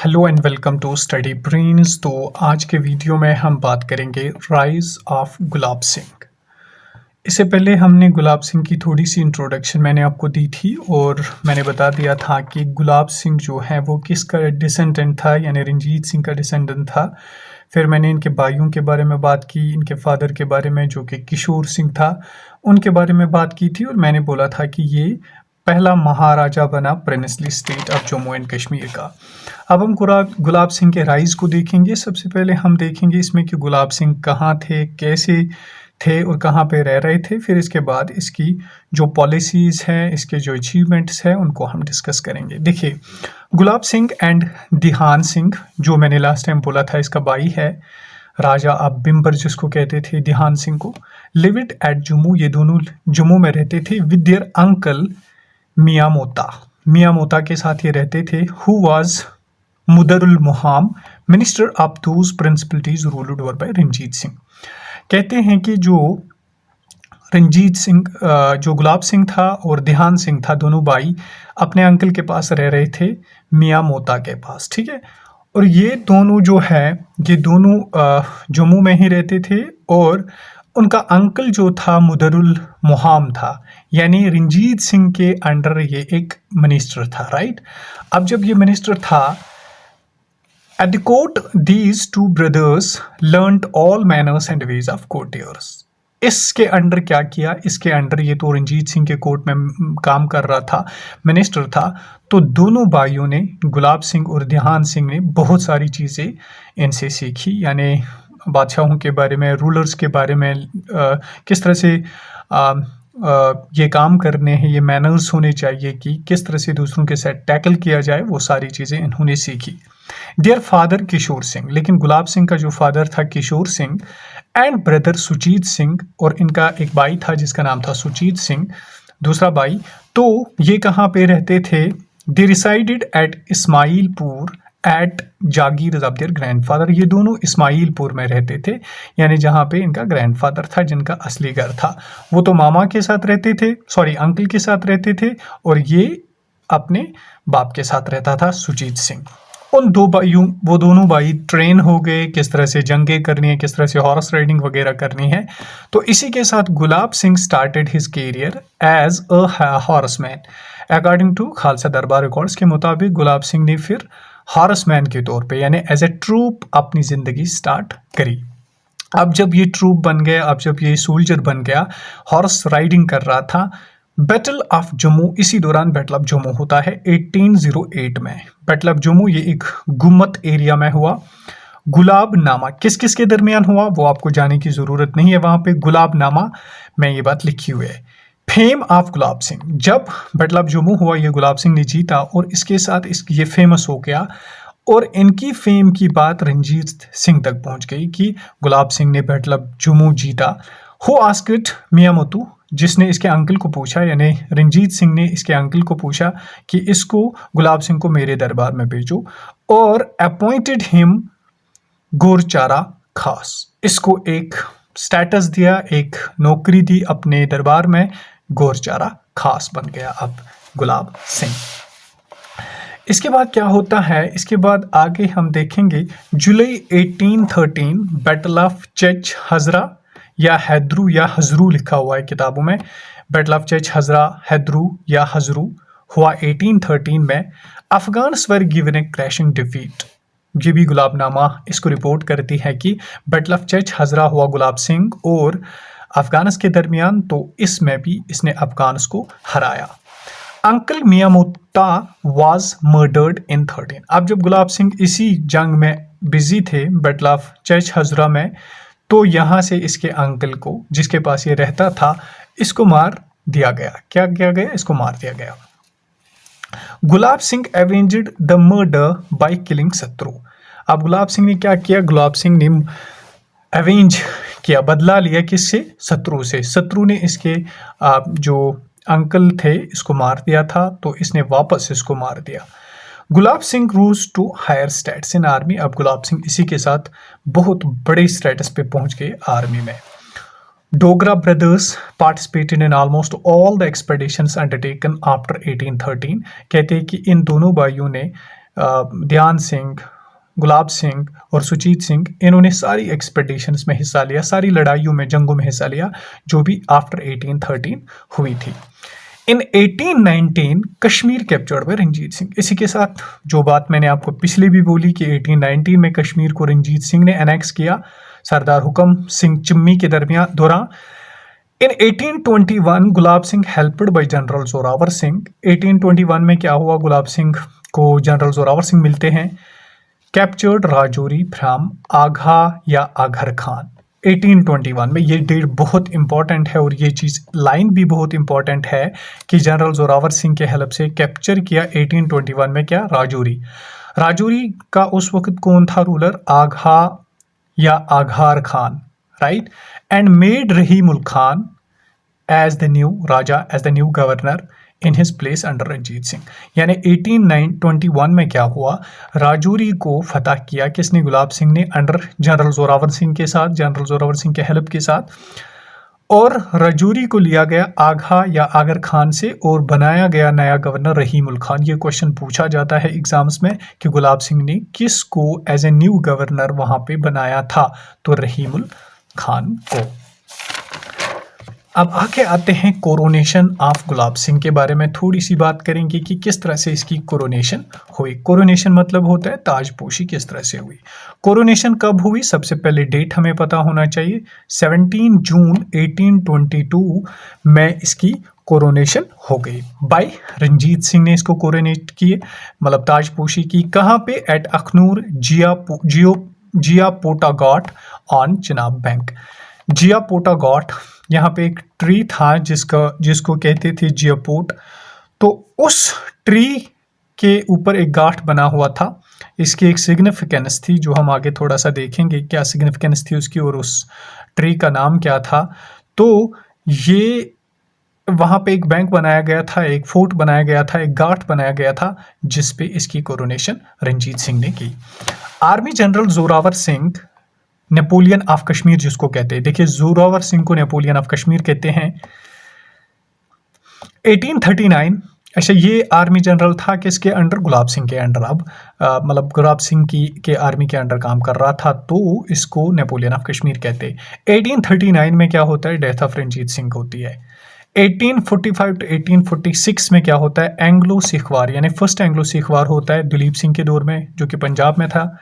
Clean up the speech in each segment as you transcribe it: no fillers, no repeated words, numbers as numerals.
Hello and welcome to study brains. तो आज के वीडियो में हम बात करेंगे राइज ऑफ गुलाब सिंह। इससे पहले हमने गुलाब सिंह की थोड़ी सी इंट्रोडक्शन मैंने आपको दी थी और मैंने बता दिया था कि गुलाब सिंह जो है वो किसका डिसेंडेंट था, यानी रंजीत सिंह का डिसेंडेंट था। फिर मैंने इनके भाइयों के बारे में बात की, इनके फादर के बारे में जो कि किशोर सिंह था, उनके बारे में बात की थी। और मैंने बोला था कि ये पहला महाराजा बना princely state of Jammu and Kashmir का। अब हम गुलाब सिंह के राइज को देखेंगे। सबसे पहले हम देखेंगे इसमें कि गुलाब सिंह कहाँ थे, कैसे थे और कहाँ पे रह रहे थे। फिर इसके बाद इसकी जो पॉलिसीज़ हैं, इसके जो अचीवमेंट्स हैं, उनको हम डिस्कस करेंगे। देखिए, गुलाब सिंह एंड दिहान सिंह, जो मैंने लास्ट टाइम बोला था इसका भाई है, राजा अब बिम्बर जिसको कहते थे दिहान सिंह को, लिव्ड एट जम्मू। ये दोनों जम्मू में रहते थे विद देयर अंकल मियाँ मोता के साथ ये रहते थे। हु वाज मुदरुल मुहाम minister of those principalities ruled over by Ranjit Singh. कहते हैं कि जो रंजीत सिंह, जो गुलाब सिंह था और दिहान सिंह था, दोनों भाई अपने अंकल के पास रह रहे थे, मियाँ मोता के पास। ठीक है। और ये दोनों जो है, ये दोनों जम्मू में ही रहते थे और उनका अंकल जो था मुदरुल मुहाम था, यानी रंजीत सिंह के अंडर ये एक मिनिस्टर था। राइट। अब जब ये मिनिस्टर था, at the court these two brothers learned all manners and ways of courtiers. इसके अंडर क्या किया, इसके अंडर ये तो रंजीत सिंह के कोर्ट में काम कर रहा था, मिनिस्टर था, तो दोनों भाइयों ने, गुलाब सिंह और दिहान सिंह ने, बहुत सारी चीज़ें इनसे सीखी। यानी बादशाहों के बारे में, रूलर्स के बारे में, किस तरह से ये काम करने हैं, ये मैनर्स होने चाहिए कि किस तरह से दूसरों के साथ टैकल किया जाए, वो सारी चीज़ें इन्होंने सीखी। देयर फादर किशोर सिंह, लेकिन गुलाब सिंह का जो फादर था किशोर सिंह, एंड ब्रदर सुजीत सिंह, और इनका एक भाई था जिसका नाम था सुजीत सिंह, दूसरा भाई। तो ये कहाँ पे रहते थे? They resided at Ismailpur at jagir of their grandfather. ये दोनों इस्माइलपुर में रहते थे, यानी जहाँ पे इनका ग्रैंडफादर था, जिनका असली घर था। वो तो मामा के साथ रहते थे, सॉरी अंकल के साथ रहते थे, और ये अपने बाप के साथ रहता था, सुजीत सिंह। उन दो भाइयों, वो दोनों भाई ट्रेन हो गए किस तरह से जंगें करनी है, किस तरह से हॉर्स राइडिंग वगैरह करनी है। तो इसी के साथ Gulab Singh started his career as a horseman. According to Khalsa Darbar records के मुताबिक गुलाब सिंह ने फिर हॉर्समैन के तौर पे, यानी एज ए ट्रूप, अपनी ज़िंदगी स्टार्ट करी। अब जब ये ट्रूप बन गया, अब जब ये सोल्जर बन गया, हॉर्स राइडिंग कर रहा था, बैटल ऑफ जम्मू, इसी दौरान बैटल ऑफ जम्मू होता है 1808 में। बैटल ऑफ जम्मू ये एक गुम्मत एरिया में हुआ। गुलाबनामा किस किस के दरमियान हुआ वो आपको जाने की ज़रूरत नहीं है, वहाँ पे गुलाबनामा में ये बात लिखी हुई है। फेम ऑफ गुलाब सिंह, जब बैटल ऑफ जम्मू हुआ, ये गुलाब सिंह ने जीता और इसके साथ ये फेमस हो गया, और इनकी फेम की बात रंजीत सिंह तक पहुंच गई कि गुलाब सिंह ने बैटल ऑफ जम्मू जीता। हु आस्क्ड मियामोतू, जिसने इसके अंकल को पूछा, यानी रंजीत सिंह ने इसके अंकल को पूछा कि इसको, गुलाब सिंह को मेरे दरबार में भेजो, और अपॉइंटेड हिम गोरचारा खास। इसको एक स्टेटस दिया, एक नौकरी दी अपने दरबार में, गोरचारा खास बन गया अब गुलाब सिंह। इसके बाद क्या होता है, इसके बाद आगे हम देखेंगे जुलाई 1813 बैटल ऑफ चच हजरा, या हैदरू या हजरू लिखा हुआ है किताबों में। बैटल ऑफ चच हजरा, हैदरू या हजरू हुआ 1813 में। Afghans were given A crashing defeat. ये भी गुलाबनामा इसको रिपोर्ट करती है कि बैटल ऑफ चच हजरा हुआ गुलाब सिंह और अफगान्स के दरमियान, तो इसमें भी इसने अफगान्स को हराया। अंकल मियामोता वाज मर्डर्ड इन 13। अब जब गुलाब सिंह इसी जंग में बिजी थे, बैटल ऑफ चच हजरा में, तो यहाँ से इसके अंकल को, जिसके पास ये रहता था, इसको मार दिया गया। क्या किया गया? इसको मार दिया गया। Gulab Singh avenged the murder by killing shatru. अब गुलाब सिंह ने क्या किया? गुलाब सिंह ने एवेंज किया, बदला लिया, किससे? शत्रु से। शत्रु ने इसके जो अंकल थे इसको मार दिया था, तो इसने वापस इसको मार दिया। Gulab Singh rose to higher states in army. अब गुलाब सिंह इसी के साथ बहुत बड़े स्टेटस पे पहुंच गए आर्मी में। Dogra brothers participated in almost all the expeditions undertaken after 1813। कहते हैं कि इन दोनों भाइयों ने ध्यान सिंह, गुलाब सिंह और सुजीत सिंह, इन्होंने सारी एक्सपेडिशंस में हिस्सा लिया, सारी लड़ाइयों में, जंगों में हिस्सा लिया जो भी आफ्टर 1813 हुई थी। इन 1819 कश्मीर कैप्चर्ड बाय रंजीत सिंह। इसी के साथ जो बात मैंने आपको पिछले भी बोली कि 1819 में कश्मीर को रंजीत सिंह ने एनेक्स किया सरदार हुकम सिंह चिम्मी के दौरान। In 1821 Gulab Singh helped by general Zorawar Singh. 1821 में क्या हुआ, गुलाब सिंह को जनरल जोरावर सिंह मिलते हैं। कैप्चर्ड राजौरी फ्रॉम आघा या आघर खान 1821 में। ये डेट बहुत इंपॉर्टेंट है और ये चीज़ लाइन भी बहुत इंपॉर्टेंट है कि जनरल जोरावर सिंह के हेल्प से कैप्चर किया 1821 में क्या, राजौरी। राजौरी का उस वक्त कौन था रूलर, आघा या Aghar Khan, right, and made Rahimul Khan as the new raja, as the new governor in his place under Ranjit Singh. यानी 1821 में क्या हुआ, राजौरी को फतह किया किसने, गुलाब सिंह ने, अंडर जनरल जोरावर सिंह के साथ, जनरल जोरावर सिंह के हेल्प के साथ। और राजौरी को लिया गया आघा या आगर खान से और बनाया गया नया गवर्नर रहीमुल खान। ये क्वेश्चन पूछा जाता है एग्जाम्स में कि गुलाब सिंह ने किसको एज ए न्यू गवर्नर वहां पे बनाया था, तो रहीमुल खान को। अब आगे आते हैं कोरोनेशन ऑफ गुलाब सिंह के बारे में थोड़ी सी बात करेंगे कि किस तरह से इसकी कोरोनेशन हुई। कोरोनेशन मतलब होता है ताजपोशी, किस तरह से हुई। कोरोनेशन कब हुई, सबसे पहले डेट हमें पता होना चाहिए। 17 जून 1822 में इसकी कोरोनेशन हो गई बाय रंजीत सिंह ने इसको कोरोनेट किए, मतलब ताजपोशी की। कहाँ पे, at Akhnoor Jiapota ghat on Chenab bank. Jiapota ghat, यहाँ पे एक ट्री था जिसको कहते थे जियापोट, तो उस ट्री के ऊपर एक घाट बना हुआ था। इसकी एक सिग्निफिकेंस थी जो हम आगे थोड़ा सा देखेंगे क्या सिग्निफिकेंस थी उसकी और उस ट्री का नाम क्या था। तो ये वहाँ पे एक बैंक बनाया गया था, एक फोर्ट बनाया गया था, एक घाट बनाया गया था जिसपे इसकी कोरोनेशन रंजीत सिंह ने की। Army general Zorawar Singh, Napoleon of Kashmir जिसको कहते हैं, देखिए जोरावर सिंह को नेपोलियन ऑफ कश्मीर कहते हैं। 1839, अच्छा ये आर्मी जनरल था किसके अंडर, गुलाब सिंह के अंडर। अब मतलब गुलाब सिंह के आर्मी के अंडर काम कर रहा था, तो इसको नेपोलियन ऑफ कश्मीर कहते हैं। 1839 में क्या होता है, डेथ ऑफ रंजीत सिंह होती है। 1845 टू 1846 में क्या होता है, एंग्लो सिख वार, यानी फर्स्ट एंग्लो सिख वार होता है दिलीप सिंह के दौर में जो कि पंजाब में था।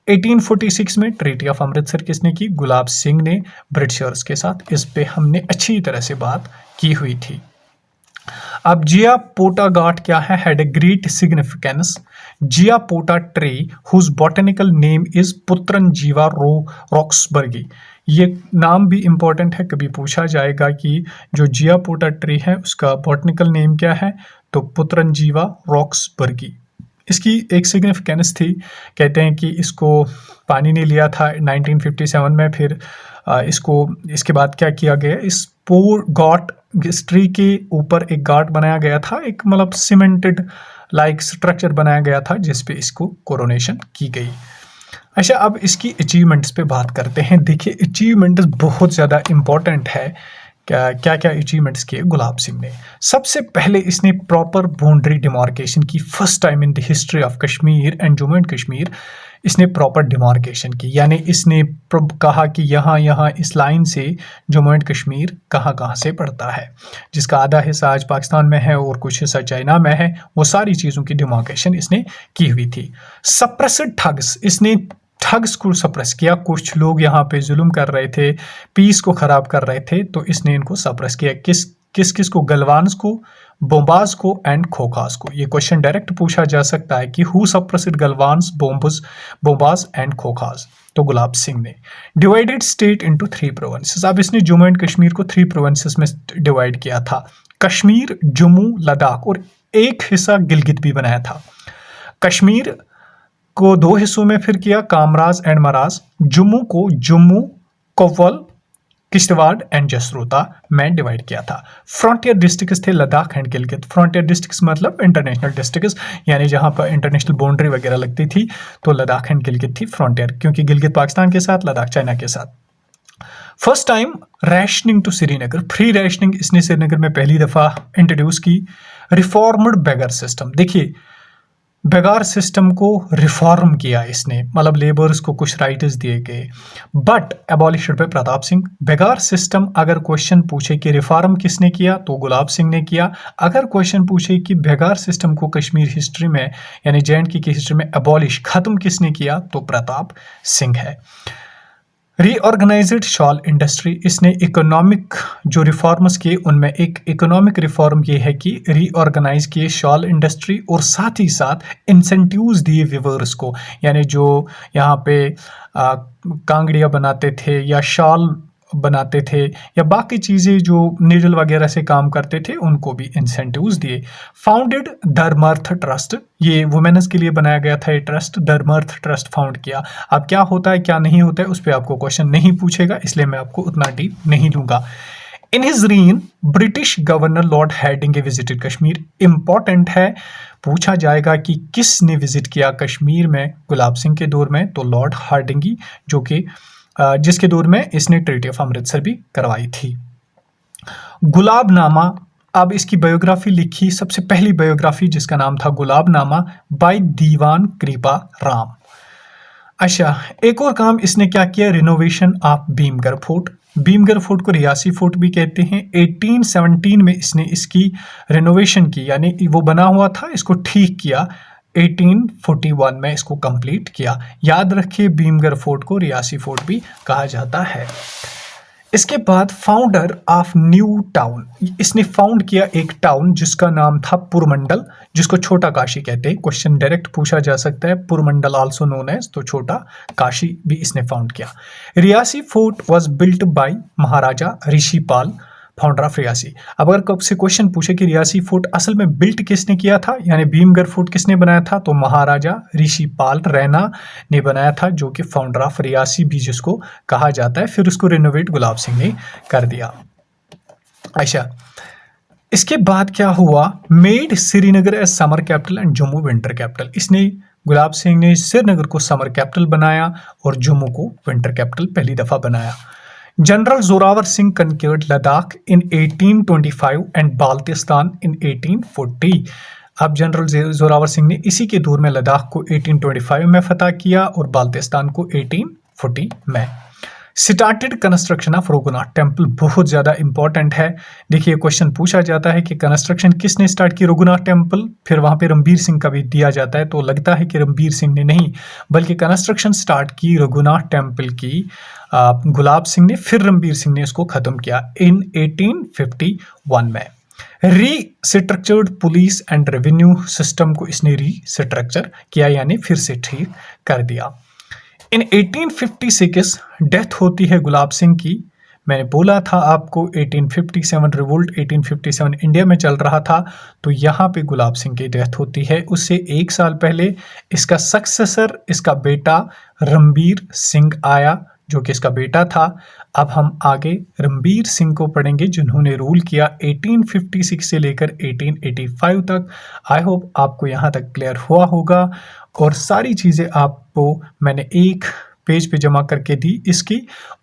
1846 में ट्रीटी ऑफ अमृतसर किसने की, गुलाब सिंह ने ब्रिटिशर्स के साथ। इस पे हमने अच्छी तरह से बात की हुई थी। अब जियापोटा घाट क्या है, had a great significance. Jiapota tree whose botanical name is Putranjiva roxburghii. ये नाम भी इंपॉर्टेंट है, कभी पूछा जाएगा कि जो जियापोटा ट्री है उसका बॉटनिकल नेम क्या है, तो पुत्रनजीवा रॉक्सबर्गी। इसकी एक सिग्निफिकेंस थी, कहते हैं कि इसको पानी ने लिया था 1957 में, फिर इसके बाद क्या किया गया, इस ट्री के ऊपर एक घाट बनाया गया था, एक मतलब सीमेंटेड लाइक स्ट्रक्चर बनाया गया था जिसपे इसको कोरोनेशन की गई। अच्छा, अब इसकी अचीवमेंट्स पे बात करते हैं। देखिए अचीवमेंट्स बहुत ज़्यादा इम्पोर्टेंट है। क्या क्या अचीवमेंट्स किए गुलाब सिंह ने। सबसे पहले इसने प्रॉपर बाउंड्री डिमार्केशन की, first time in the history of Kashmir and Jammu and Kashmir इसने प्रॉपर डिमार्केशन की, यानी इसने कहा कि यहाँ इस लाइन से जम्मू एंड कश्मीर कहाँ से पड़ता है, जिसका आधा हिस्सा आज पाकिस्तान में है और कुछ हिस्सा चाइना में है, वो सारी चीज़ों की डिमार्केशन इसने की हुई थी। सप्रेस्ड ठग्स, इसने ठग्स को सप्रेस किया। कुछ लोग यहाँ पे जुल्म कर रहे थे, पीस को खराब कर रहे थे, तो इसने इनको सप्रेस किया। किस को, गलवान्स को, बोम्बाज को एंड खोखास को। ये क्वेश्चन डायरेक्ट पूछा जा सकता है कि हु सप्रेस्ड गलवान्स, बोम्बाज एंड खोखास, तो गुलाब सिंह ने। Divided state into 3 provinces. अब इसने जम्मू एंड कश्मीर को 3 प्रोविंसेस में डिवाइड किया था, कश्मीर, जम्मू, लद्दाख, और एक हिस्सा गिलगित भी बनाया था। कश्मीर को 2 हिस्सों में फिर किया, कामराज एंड मराज। जम्मू को जम्मू, कोवल, किश्तवाड़ एंड जसरोता में डिवाइड किया था। फ्रंटियर डिस्ट्रिक्ट्स थे Ladakh and Gilgit. Frontier districts मतलब इंटरनेशनल डिस्ट्रिक्ट्स, यानी जहां पर इंटरनेशनल बाउंड्री वगैरह लगती थी, तो लद्दाख एंड गिलगित थी फ्रंटियर, क्योंकि गिलगित पाकिस्तान के साथ, लद्दाख चाइना के साथ। First time rationing to Srinagar, free rationing इसने श्रीनगर में पहली दफा इंट्रोड्यूस की। रिफॉर्म्ड बेगर सिस्टम, देखिए बेगार सिस्टम को रिफॉर्म किया इसने, मतलब लेबर्स को कुछ राइट्स दिए गए। But abolished by Pratap Singh. बेगार सिस्टम अगर क्वेश्चन पूछे कि रिफॉर्म किसने किया तो गुलाब सिंह ने किया। अगर क्वेश्चन पूछे कि बेगार सिस्टम को कश्मीर हिस्ट्री में यानी JNK की हिस्ट्री में एबॉलिश खत्म किसने किया तो प्रताप सिंह है। रीऑर्गेनाइज्ड शॉल इंडस्ट्री, इसने इकोनॉमिक जो रिफॉर्म्स किए उनमें एक इकोनॉमिक रिफॉर्म ये है कि रीऑर्गेनाइज किए शॉल इंडस्ट्री और साथ ही साथ इंसेंटिव्स दिए वीवर्स को, यानी जो यहाँ पे कांगड़ियाँ बनाते थे या शॉल बनाते थे या बाकी चीज़ें जो नीडल वगैरह से काम करते थे उनको भी इंसेंटिव्स दिए। फाउंडेड धर्मार्थ ट्रस्ट, ये वुमेन्स के लिए बनाया गया था ये ट्रस्ट, धर्मार्थ ट्रस्ट फाउंड किया। अब क्या होता है क्या नहीं होता है उस पर आपको क्वेश्चन नहीं पूछेगा, इसलिए मैं आपको उतना डीप नहीं लूँगा। In his reign British governor lord Hardinge visited Kashmir. Important है, पूछा जाएगा कि किसने विजिट किया कश्मीर में गुलाब सिंह के दौर में, तो लॉर्ड हार्डिंगी, जो कि जिसके दौर में इसने ट्रीटी ऑफ अमृतसर भी करवाई थी। गुलाबनामा, अब इसकी बायोग्राफी लिखी, सबसे पहली बायोग्राफी जिसका नाम था गुलाबनामा बाय दीवान कृपा राम। अच्छा, एक और काम इसने क्या किया, renovation of Bhimgarh fort. Bhimgarh fort को रियासी फोर्ट भी कहते हैं। 1817 में इसने इसकी रिनोवेशन की, यानी वो बना हुआ था इसको ठीक किया। 1841 में इसको कंप्लीट किया। याद रखिए भीमगढ़ फोर्ट को रियासी फोर्ट भी कहा जाता है। इसके बाद फाउंडर ऑफ न्यू टाउन, इसने फाउंड किया एक टाउन जिसका नाम था पुरमंडल, जिसको छोटा काशी कहते हैं। क्वेश्चन डायरेक्ट पूछा जा सकता है, पुरमंडल आल्सो नोन एज, तो छोटा काशी भी इसने फाउंड किया। Reasi fort was built by Maharaja Rishipal, founder of Reasi. अब अगर कब से क्वेश्चन पूछे कि रियासी फोर्ट असल में बिल्ट किसने किया था, यानी भीमगढ़ फोर्ट किसने बनाया था, तो महाराजा ऋषिपाल रैना ने बनाया था, जो कि फाउंडर ऑफ रियासी भी जिसको कहा जाता है। फिर उसको रिनोवेट गुलाब सिंह ने कर दिया। अच्छा, इसके बाद क्या हुआ, made Srinagar as summer capital and Jammu winter capital. इसने गुलाब सिंह ने श्रीनगर को समर कैपिटल बनाया और जम्मू को विंटर कैपिटल पहली दफा बनाया। General Zorawar Singh conquered Ladakh in 1825 and Baltistan in 1840। अब जनरल जोरावर सिंह ने इसी के दौर में लद्दाख को 1825 में फतह किया और बाल्टिस्तान को 1840 में। Started construction of Raghunath temple, बहुत ज़्यादा इंपॉर्टेंट है। देखिए क्वेश्चन पूछा जाता है कि कंस्ट्रक्शन किसने स्टार्ट की रघुनाथ टेम्पल, फिर वहाँ पे रणबीर सिंह का भी दिया जाता है, तो लगता है कि रणबीर सिंह ने नहीं बल्कि कंस्ट्रक्शन स्टार्ट की रघुनाथ टेम्पल की गुलाब सिंह ने, फिर रणबीर सिंह ने इसको ख़त्म किया इन 1851 में। Restructured police and revenue system को इसने रीस्ट्रक्चर किया, यानी फिर से ठीक कर दिया। इन 1856 डेथ होती है गुलाब सिंह की। मैंने बोला था आपको 1857 रिवोल्ट 1857 इंडिया में चल रहा था, तो यहाँ पे गुलाब सिंह की डेथ होती है। उससे एक साल पहले इसका सक्सेसर, इसका बेटा रणबीर सिंह आया, जो कि इसका बेटा था। अब हम आगे रणबीर सिंह को पढ़ेंगे जिन्होंने रूल किया 1856 से लेकर 1885 तक। आई होप आपको यहाँ तक क्लियर हुआ होगा और सारी चीज़ें आपको मैंने एक पेज पे जमा करके दी इसकी,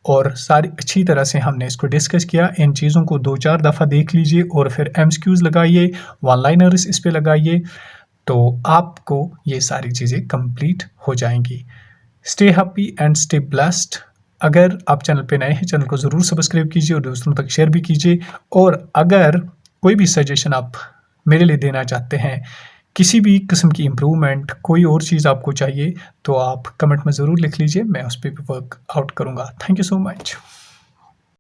और सारी अच्छी तरह से हमने इसको डिस्कस किया। इन चीज़ों को 2-4 दफ़ा देख लीजिए और फिर MCQs लगाइए, वन लाइनर्स इस पे लगाइए, तो आपको ये सारी चीज़ें कंप्लीट हो जाएंगी। Stay happy and stay blessed. अगर आप चैनल पे नए हैं, चैनल को ज़रूर सब्सक्राइब कीजिए और दोस्तों तक शेयर भी कीजिए। और अगर कोई भी सजेशन आप मेरे लिए देना चाहते हैं, किसी भी किस्म की इम्प्रूवमेंट, कोई और चीज़ आपको चाहिए, तो आप कमेंट में ज़रूर लिख लीजिए, मैं उस पर भी वर्क आउट करूँगा। Thank you so much.